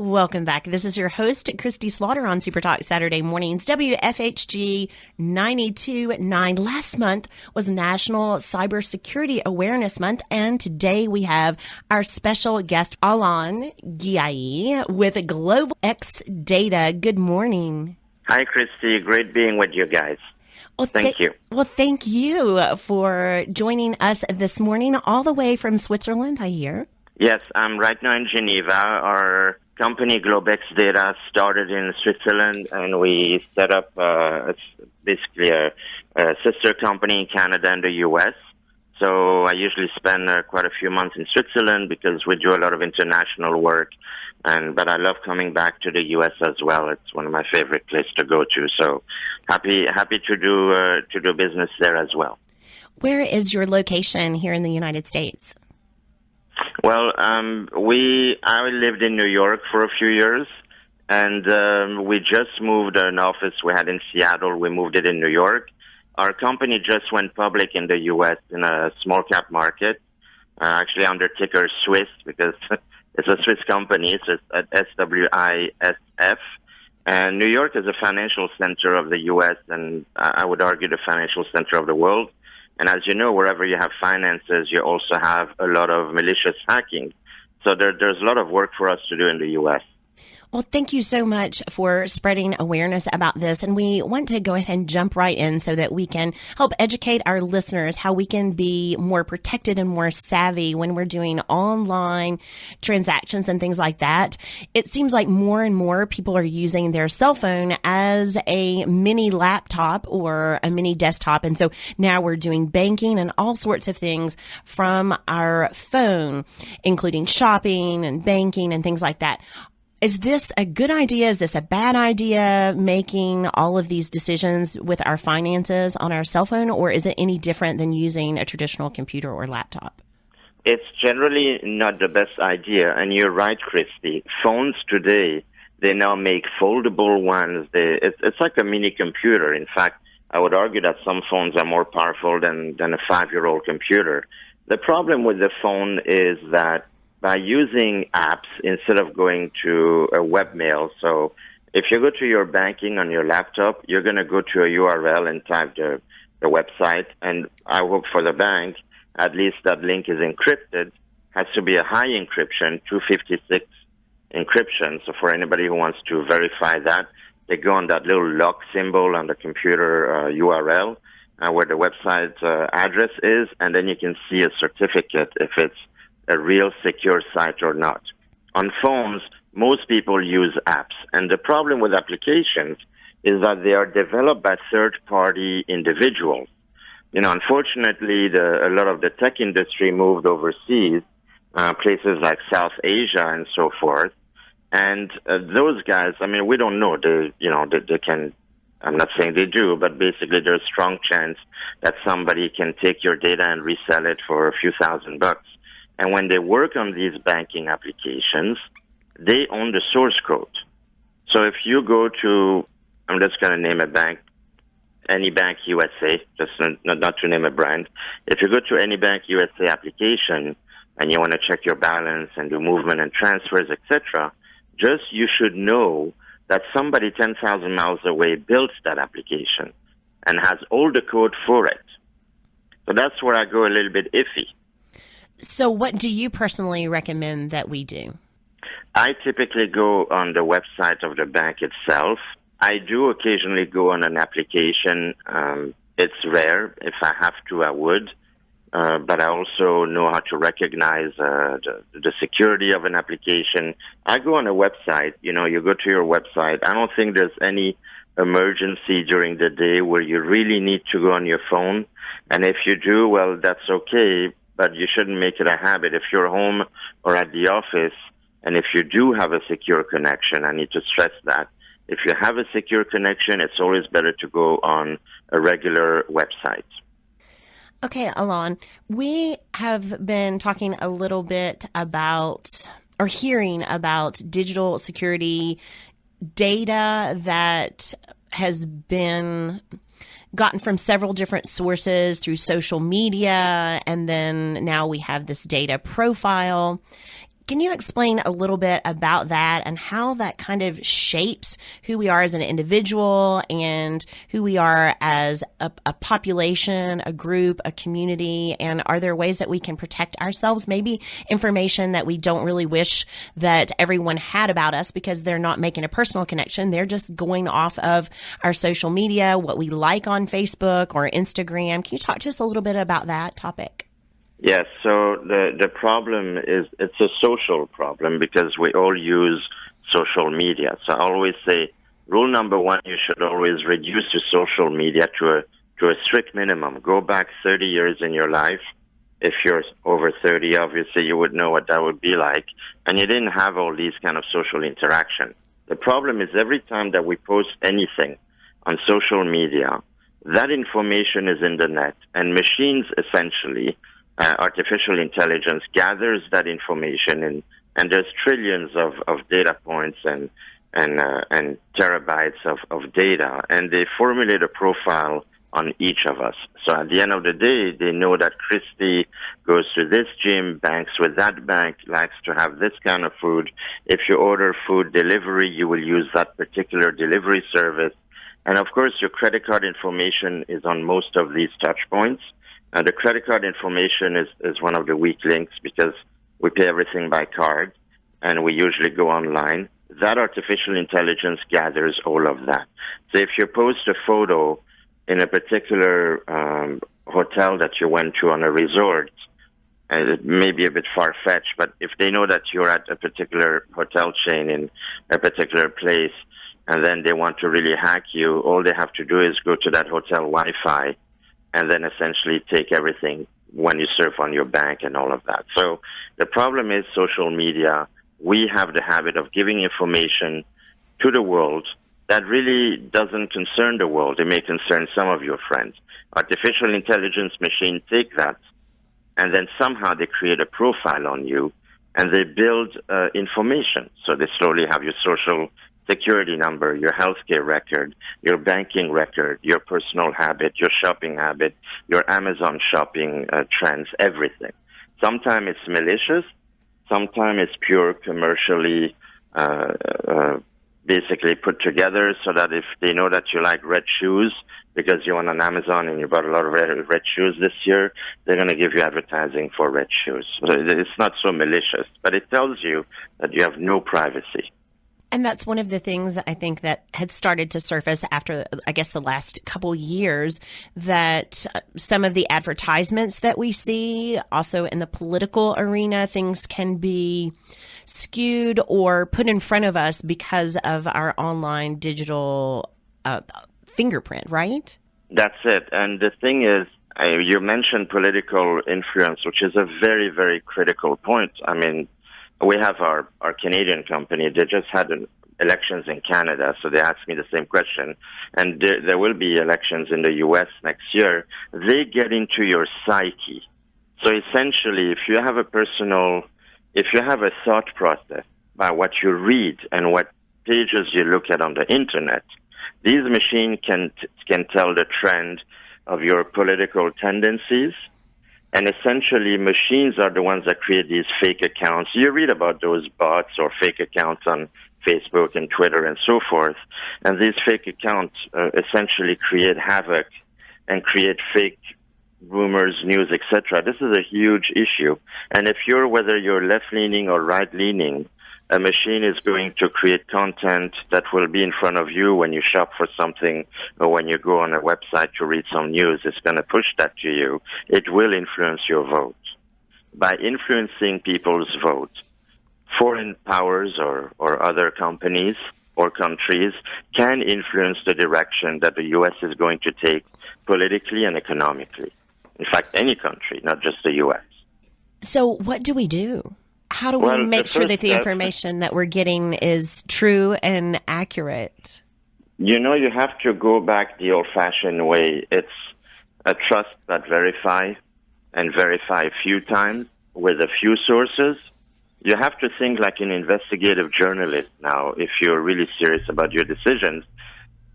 Welcome back. This is your host, Kristi Slaughter on SuperTalk Saturday mornings, WFHG 92.9. Last month was National Cybersecurity Awareness Month, and today we have our special guest, Alain Ghiai, with GlobeX Data. Good morning. Hi, Kristi. Great being with you guys. Well, thank you. Well, thank you for joining us this morning, all the way from Switzerland, I hear. Yes, I'm right now in Geneva. Our company, GlobeX Data, started in Switzerland, and we set up it's basically a sister company in Canada and the U.S. So I usually spend quite a few months in Switzerland because we do a lot of international work. But I love coming back to the U.S. as well. It's one of my favorite places to go to. So happy to do business there as well. Where is your location here in the United States? Well, I lived in New York for a few years, and we just moved an office we had in Seattle. We moved it in New York. Our company just went public in the U.S. in a small cap market, actually under ticker Swiss because it's a Swiss company. So it's at SWISF. And New York is a financial center of the U.S. and I would argue the financial center of the world. And as you know, wherever you have finances, you also have a lot of malicious hacking. So there's a lot of work for us to do in the U.S. Well, thank you so much for spreading awareness about this. And we want to go ahead and jump right in so that we can help educate our listeners how we can be more protected and more savvy when we're doing online transactions and things like that. It seems like more and more people are using their cell phone as a mini laptop or a mini desktop. And so now we're doing banking and all sorts of things from our phone, including shopping and banking and things like that. Is this a good idea? Is this a bad idea, making all of these decisions with our finances on our cell phone, or is it any different than using a traditional computer or laptop? It's generally not the best idea, and you're right, Kristi. Phones today, they now make foldable ones. It's like a mini computer. In fact, I would argue that some phones are more powerful than a 5-year-old computer. The problem with the phone is that by using apps instead of going to a webmail. So if you go to your banking on your laptop, you're going to go to a URL and type the website. And I hope for the bank, at least that link is encrypted. Has to be a high encryption, 256 encryption. So for anybody who wants to verify that, they go on that little lock symbol on the computer URL where the website address is, and then you can see a certificate if it's a real secure site or not. On phones, most people use apps, and the problem with applications is that they are developed by third-party individuals. You know, unfortunately, a lot of the tech industry moved overseas, places like South Asia and so forth, and those guys, I mean, we don't know. They can, I'm not saying they do, but basically there's a strong chance that somebody can take your data and resell it for a few $1,000. And when they work on these banking applications, they own the source code. So if you go to, I'm just going to name a bank, Any Bank USA, just not to name a brand. If you go to Any Bank USA application and you want to check your balance and do movement and transfers, etc., you should know that somebody 10,000 miles away built that application and has all the code for it. So that's where I go a little bit iffy. So what do you personally recommend that we do? I typically go on the website of the bank itself. I do occasionally go on an application. It's rare. If I have to, I would. But I also know how to recognize the security of an application. I go on a website. You know, you go to your website. I don't think there's any emergency during the day where you really need to go on your phone. And if you do, well, that's okay. But you shouldn't make it a habit. If you're home or at the office, and if you do have a secure connection, I need to stress that. If you have a secure connection, it's always better to go on a regular website. Okay, Alain, we have been talking a little bit about, or hearing about, digital security data that has been gotten from several different sources through social media, and then now we have this data profile. Can you explain a little bit about that and how that kind of shapes who we are as an individual and who we are as a population, a group, a community? And are there ways that we can protect ourselves? Maybe information that we don't really wish that everyone had about us because they're not making a personal connection. They're just going off of our social media, what we like on Facebook or Instagram. Can you talk to us a little bit about that topic? Yes, so the problem is it's a social problem because we all use social media. So I always say rule number one, you should always reduce your social media to a strict minimum. Go back 30 years in your life. If you're over 30, obviously you would know what that would be like. And you didn't have all these kind of social interaction. The problem is every time that we post anything on social media, that information is in the net, and machines essentially artificial intelligence gathers that information, and there's trillions of data points and terabytes of data, and they formulate a profile on each of us. So at the end of the day, they know that Kristi goes to this gym, banks with that bank, likes to have this kind of food. If you order food delivery, you will use that particular delivery service. And of course, your credit card information is on most of these touch points. The credit card information is one of the weak links because we pay everything by card and we usually go online. That artificial intelligence gathers all of that. So if you post a photo in a particular hotel that you went to on a resort, and it may be a bit far-fetched, but if they know that you're at a particular hotel chain in a particular place and then they want to really hack you, all they have to do is go to that hotel Wi-Fi and then essentially take everything when you surf on your bank and all of that. So the problem is social media. We have the habit of giving information to the world that really doesn't concern the world. It may concern some of your friends. Artificial intelligence machines take that, and then somehow they create a profile on you, and they build information. So they slowly have your social security number, your healthcare record, your banking record, your personal habit, your shopping habit, your Amazon shopping trends, everything. Sometimes it's malicious. Sometimes it's pure commercially basically put together so that if they know that you like red shoes because you're on Amazon and you bought a lot of red shoes this year, they're going to give you advertising for red shoes. So it's not so malicious, but it tells you that you have no privacy. And that's one of the things I think that had started to surface after, I guess, the last couple years, that some of the advertisements that we see, also in the political arena, things can be skewed or put in front of us because of our online digital fingerprint, right? That's it. And the thing is, you mentioned political influence, which is a very, very critical point. I mean, we have our Canadian company. They just had elections in Canada, so they asked me the same question. And there will be elections in the U.S. next year. They get into your psyche. So essentially, if you have a thought process by what you read and what pages you look at on the internet, these machines can tell the trend of your political tendencies. And essentially, machines are the ones that create these fake accounts. You read about those bots or fake accounts on Facebook and Twitter and so forth. And these fake accounts essentially create havoc and create fake rumors, news, etc. This is a huge issue. And whether you're left-leaning or right-leaning, a machine is going to create content that will be in front of you when you shop for something or when you go on a website to read some news. It's going to push that to you. It will influence your vote. By influencing people's vote, foreign powers or other companies or countries can influence the direction that the U.S. is going to take politically and economically. In fact, any country, not just the U.S. So what do we do? How do we make sure that the information that we're getting is true and accurate? You have to go back the old-fashioned way. It's a trust but verify, and verify a few times with a few sources. You have to think like an investigative journalist now if you're really serious about your decisions.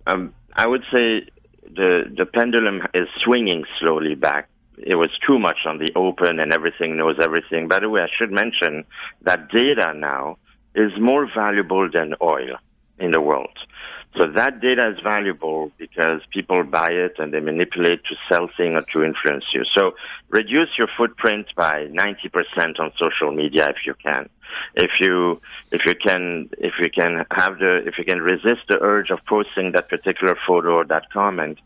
I would say the pendulum is swinging slowly back it was too much on the open and everything knows everything. By the way, I should mention that data now is more valuable than oil in the world. So that data is valuable because people buy it and they manipulate to sell things or to influence you. So reduce your footprint by 90% on social media if you can. If you can resist the urge of posting that particular photo or that comment,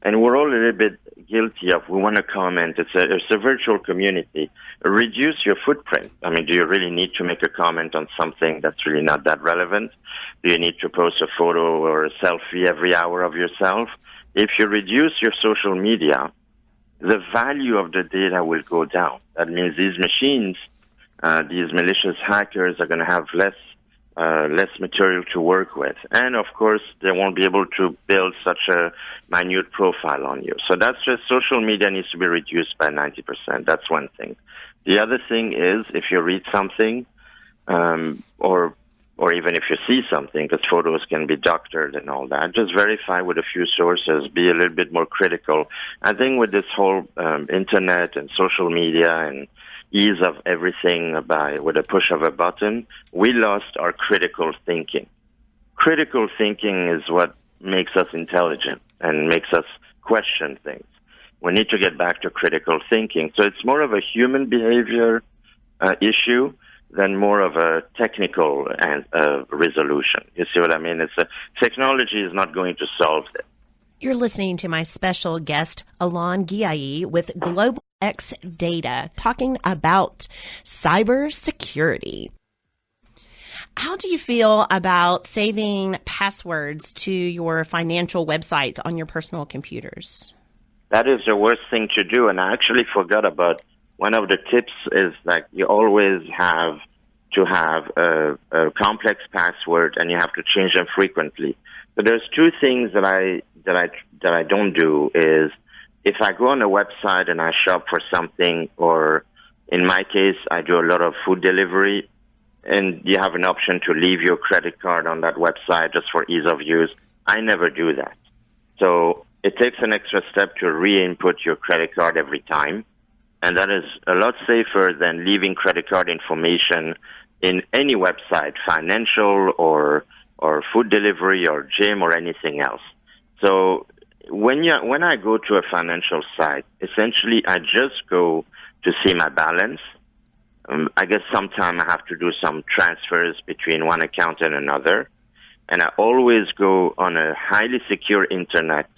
and we're all a little bit guilty of, we want to comment. It's a virtual community. Reduce your footprint. I mean, do you really need to make a comment on something that's really not that relevant? Do you need to post a photo or a selfie every hour of yourself? If you reduce your social media, the value of the data will go down. That means these machines, these malicious hackers are going to have less material to work with. And of course, they won't be able to build such a minute profile on you. So that's just social media needs to be reduced by 90%. That's one thing. The other thing is if you read something, or even if you see something, because photos can be doctored and all that, just verify with a few sources, be a little bit more critical. I think with this whole internet and social media and ease of everything with a push of a button, we lost our critical thinking. Critical thinking is what makes us intelligent and makes us question things. We need to get back to critical thinking. So it's more of a human behavior issue than more of a technical resolution. You see what I mean? Technology is not going to solve it. You're listening to my special guest, Alain Ghiai, with GlobeX Data, talking about cybersecurity. How do you feel about saving passwords to your financial websites on your personal computers? That is the worst thing to do, and I actually forgot about one of the tips is that you always have to have a complex password, and you have to change them frequently. But there's two things that I don't do is if I go on a website and I shop for something, or in my case, I do a lot of food delivery, and you have an option to leave your credit card on that website just for ease of use. I never do that. So it takes an extra step to re-input your credit card every time. And that is a lot safer than leaving credit card information in any website, financial or food delivery or gym or anything else. So when I go to a financial site, essentially I just go to see my balance. I guess sometime I have to do some transfers between one account and another. And I always go on a highly secure internet,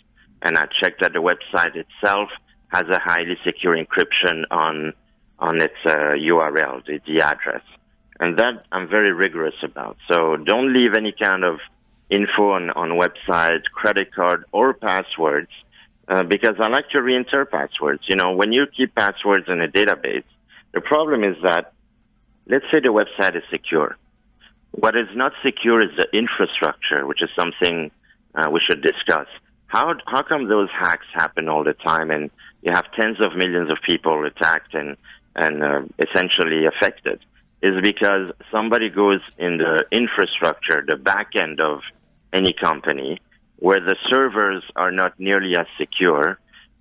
and I check that the website itself has a highly secure encryption on its URL, the address. And that I'm very rigorous about. So don't leave any kind of info on websites, credit card, or passwords, because I like to re-enter passwords. You know, when you keep passwords in a database, the problem is that, let's say the website is secure. What is not secure is the infrastructure, which is something we should discuss. How come those hacks happen all the time, and you have tens of millions of people attacked and essentially affected? Is because somebody goes in the infrastructure, the back end of any company, where the servers are not nearly as secure.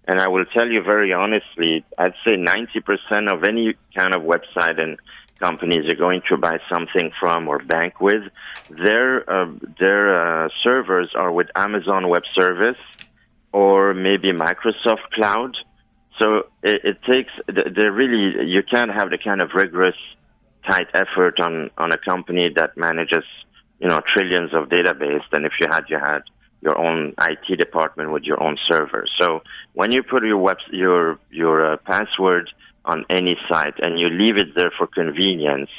And I will tell you very honestly, I'd say 90% of any kind of website and companies you're going to buy something from or bank with, their servers are with Amazon Web Service or maybe Microsoft Cloud. So it takes, you can't have the kind of rigorous, tight effort on a company that manages, trillions of database than if you had your own IT department with your own server. So when you put your password on any site and you leave it there for convenience,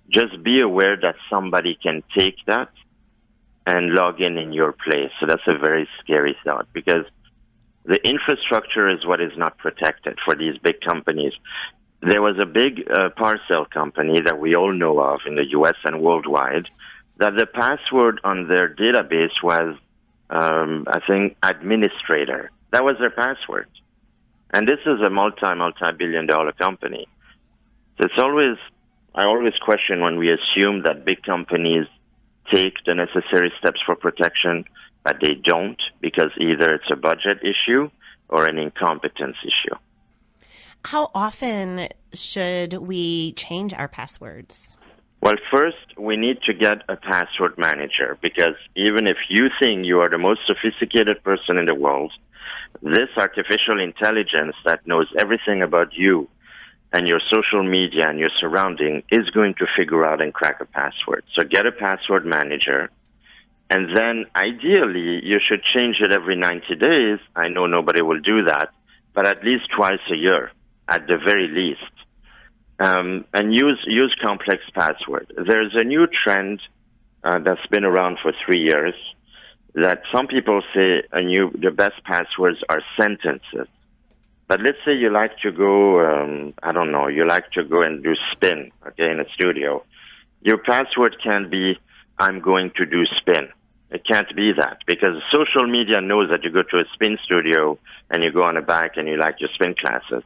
just be aware that somebody can take that and log in your place. So that's a very scary thought, because the infrastructure is what is not protected for these big companies. There was a big parcel company that we all know of in the U.S. and worldwide that the password on their database was, I think, administrator. That was their password. And this is a multi-billion-dollar company. So I always question when we assume that big companies take the necessary steps for protection, but they don't, because either it's a budget issue or an incompetence issue. How often should we change our passwords? Well, first, we need to get a password manager, because even if you think you are the most sophisticated person in the world, this artificial intelligence that knows everything about you and your social media and your surrounding is going to figure out and crack a password. So get a password manager, and then ideally you should change it every 90 days. I know nobody will do that, but at least twice a year, at the very least. And use complex password. There's a new trend that's been around for 3 years that some people say the best passwords are sentences. But let's say you like to go, you like to go and do spin, okay, in a studio. Your password can't be, I'm going to do spin. It can't be that, because social media knows that you go to a spin studio and you go on a bike and you like your spin classes.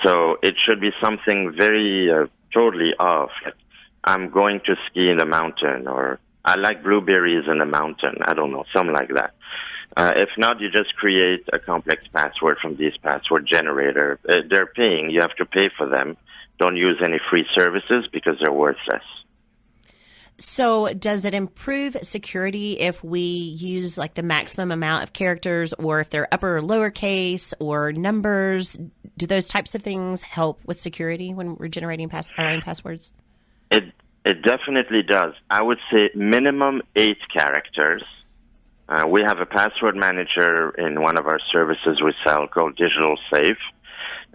So it should be something very totally off. Like, I'm going to ski in the mountain, or I like blueberries in the mountain. I don't know, something like that. If not, you just create a complex password from these password generator. They're paying. You have to pay for them. Don't use any free services because they're worthless. So does it improve security if we use like the maximum amount of characters, or if they're upper or lowercase or numbers? Do those types of things help with security when we're generating our own passwords? It definitely does. I would say minimum 8 characters. We have a password manager in one of our services we sell called Digital Safe,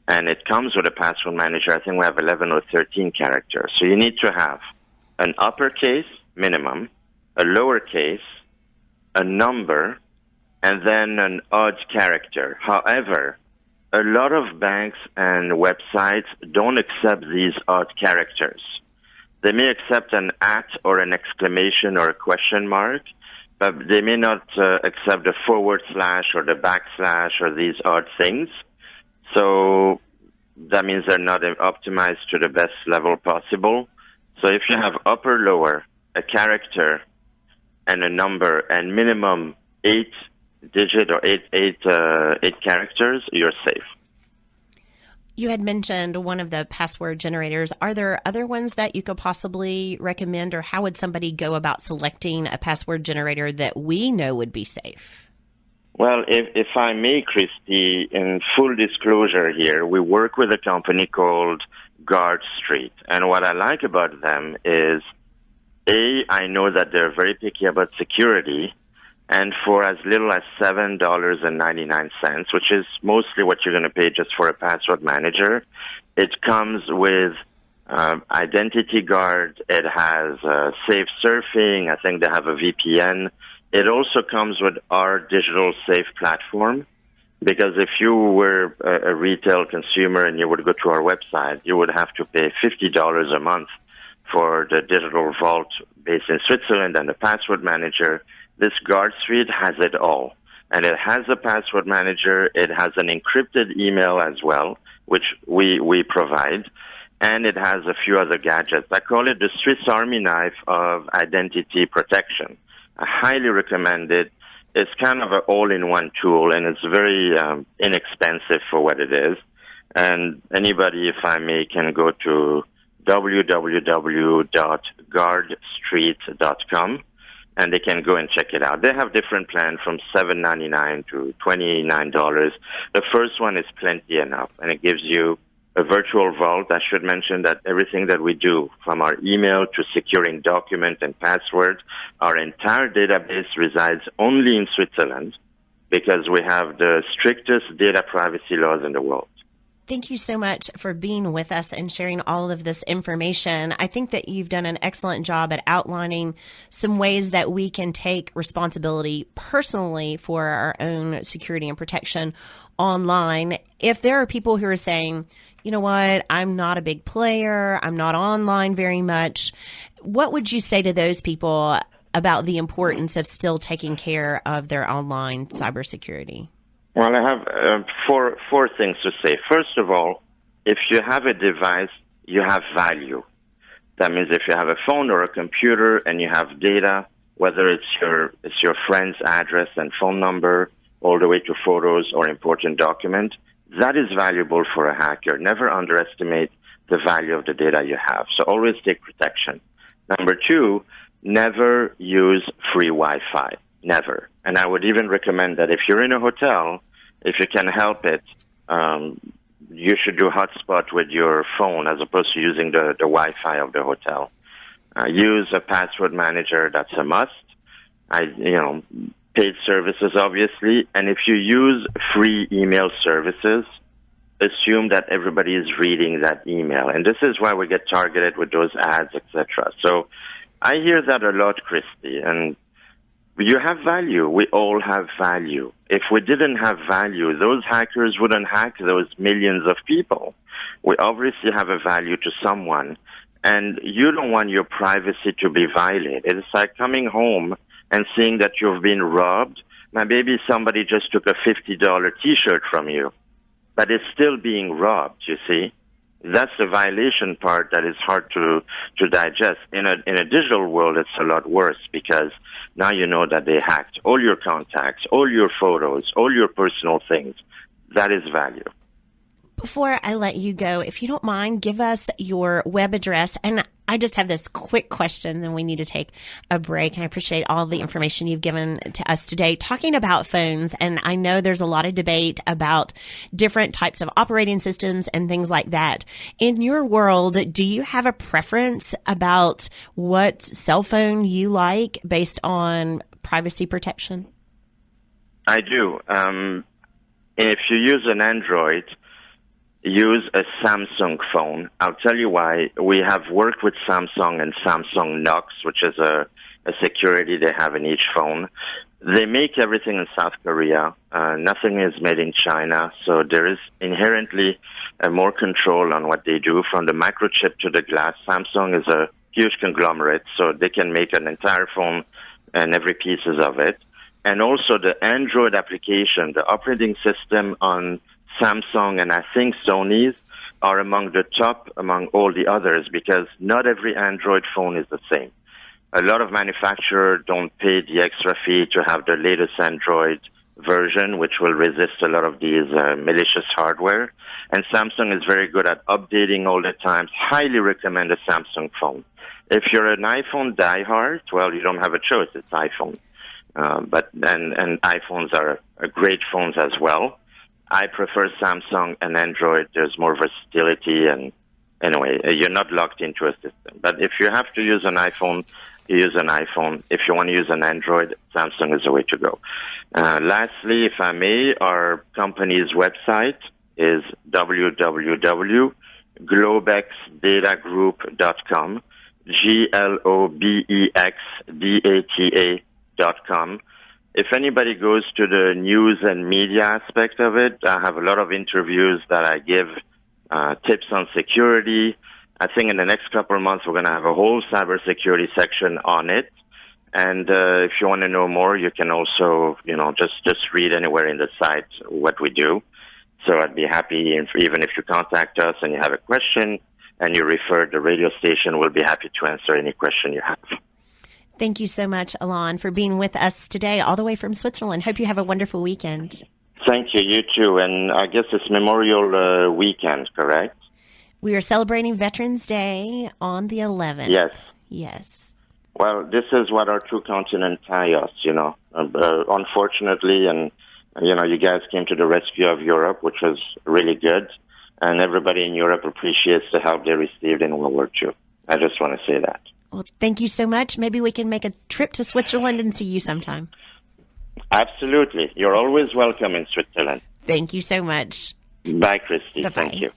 and it comes with a password manager. I think we have 11 or 13 characters. So you need to have an uppercase minimum, a lowercase, a number, and then an odd character. However, a lot of banks and websites don't accept these odd characters. They may accept an at or an exclamation or a question mark, but they may not accept the / or the backslash or these odd things. So that means they're not optimized to the best level possible. So if you have upper, lower, a character, and a number, and minimum 8-digit or eight characters, you're safe. You had mentioned one of the password generators. Are there other ones that you could possibly recommend, or how would somebody go about selecting a password generator that we know would be safe? Well, if I may, Kristi, in full disclosure here, we work with a company called Guard Street. And what I like about them is, I know that they're very picky about security, and for as little as $7.99, which is mostly what you're going to pay just for a password manager, it comes with Identity Guard. It has safe surfing. I think they have a VPN. It also comes with our Digital Safe platform, because if you were a retail consumer and you would go to our website, you would have to pay $50 a month for the Digital Vault based in Switzerland and the password manager. This Guard Suite has it all. And it has a password manager. It has an encrypted email as well, which we provide. And it has a few other gadgets. I call it the Swiss Army knife of identity protection. I highly recommend it. It's kind of an all-in-one tool, and it's very inexpensive for what it is. And anybody, if I may, can go to www.guardstreet.com, and they can go and check it out. They have different plans from $7.99 to $29. The first one is plenty enough, and it gives you a virtual vault. I should mention that everything that we do, from our email to securing documents and passwords, our entire database resides only in Switzerland, because we have the strictest data privacy laws in the world. Thank you so much for being with us and sharing all of this information. I think that you've done an excellent job at outlining some ways that we can take responsibility personally for our own security and protection online. If there are people who are saying, you know what, I'm not a big player, I'm not online very much, what would you say to those people about the importance of still taking care of their online cybersecurity? Well, I have four things to say. First of all, if you have a device, you have value. That means if you have a phone or a computer and you have data, whether it's your friend's address and phone number, all the way to photos or important document, That is valuable for a hacker. Never underestimate the value of the data you have. So always take protection. Number two, never use free Wi-Fi. Never. And I would even recommend that if you're in a hotel, if you can help it, you should do hotspot with your phone as opposed to using the Wi-Fi of the hotel. Use a password manager. That's a must. Paid services, obviously. And if you use free email services, assume that everybody is reading that email. And this is why we get targeted with those ads, etc. So I hear that a lot, Kristi. And you have value. We all have value. If we didn't have value, those hackers wouldn't hack those millions of people. We obviously have a value to someone. And you don't want your privacy to be violated. It's like coming home and seeing that you've been robbed. Now, maybe somebody just took a $50 T-shirt from you, but it's still being robbed, you see. That's the violation part that is hard to digest. In a digital world, it's a lot worse because now you know that they hacked all your contacts, all your photos, all your personal things. That is value. Before I let you go, if you don't mind, give us your web address. And I just have this quick question, then we need to take a break. And I appreciate all the information you've given to us today, talking about phones. And I know there's a lot of debate about different types of operating systems and things like that. In your world, do you have a preference about what cell phone you like based on privacy protection? I do. If you use an Android, use a Samsung phone. I'll tell you why. We have worked with Samsung and Samsung Knox, which is a security they have in each phone. They make everything in South Korea. Nothing is made in China, so there is inherently more control on what they do, from the microchip to the glass. Samsung is a huge conglomerate, so they can make an entire phone and every pieces of it. And also the Android application, the operating system on Samsung and I think Sony's are among the top among all the others, because not every Android phone is the same. A lot of manufacturers don't pay the extra fee to have the latest Android version, which will resist a lot of these malicious hardware. And Samsung is very good at updating all the time. Highly recommend a Samsung phone. If you're an iPhone diehard, well, you don't have a choice. It's iPhone. But iPhones are great phones as well. I prefer Samsung and Android. There's more versatility, and anyway, you're not locked into a system. But if you have to use an iPhone, you use an iPhone. If you want to use an Android, Samsung is the way to go. Lastly, if I may, our company's website is www.globexdatagroup.com, globexdata.com. If anybody goes to the news and media aspect of it, I have a lot of interviews that I give, tips on security. I think in the next couple of months, we're going to have a whole cybersecurity section on it. And if you want to know more, you can also, just read anywhere in the site what we do. So I'd be happy, even if you contact us and you have a question and you refer the radio station, we'll be happy to answer any question you have. Thank you so much, Alain, for being with us today, all the way from Switzerland. Hope you have a wonderful weekend. Thank you. You too. And I guess it's Memorial Weekend, correct? We are celebrating Veterans Day on the 11th. Yes. Yes. Well, this is what our two continents tie us, unfortunately, and, you guys came to the rescue of Europe, which was really good. And everybody in Europe appreciates the help they received in World War II. I just want to say that. Well, thank you so much. Maybe we can make a trip to Switzerland and see you sometime. Absolutely. You're always welcome in Switzerland. Thank you so much. Bye, Kristi. Bye-bye. Thank you.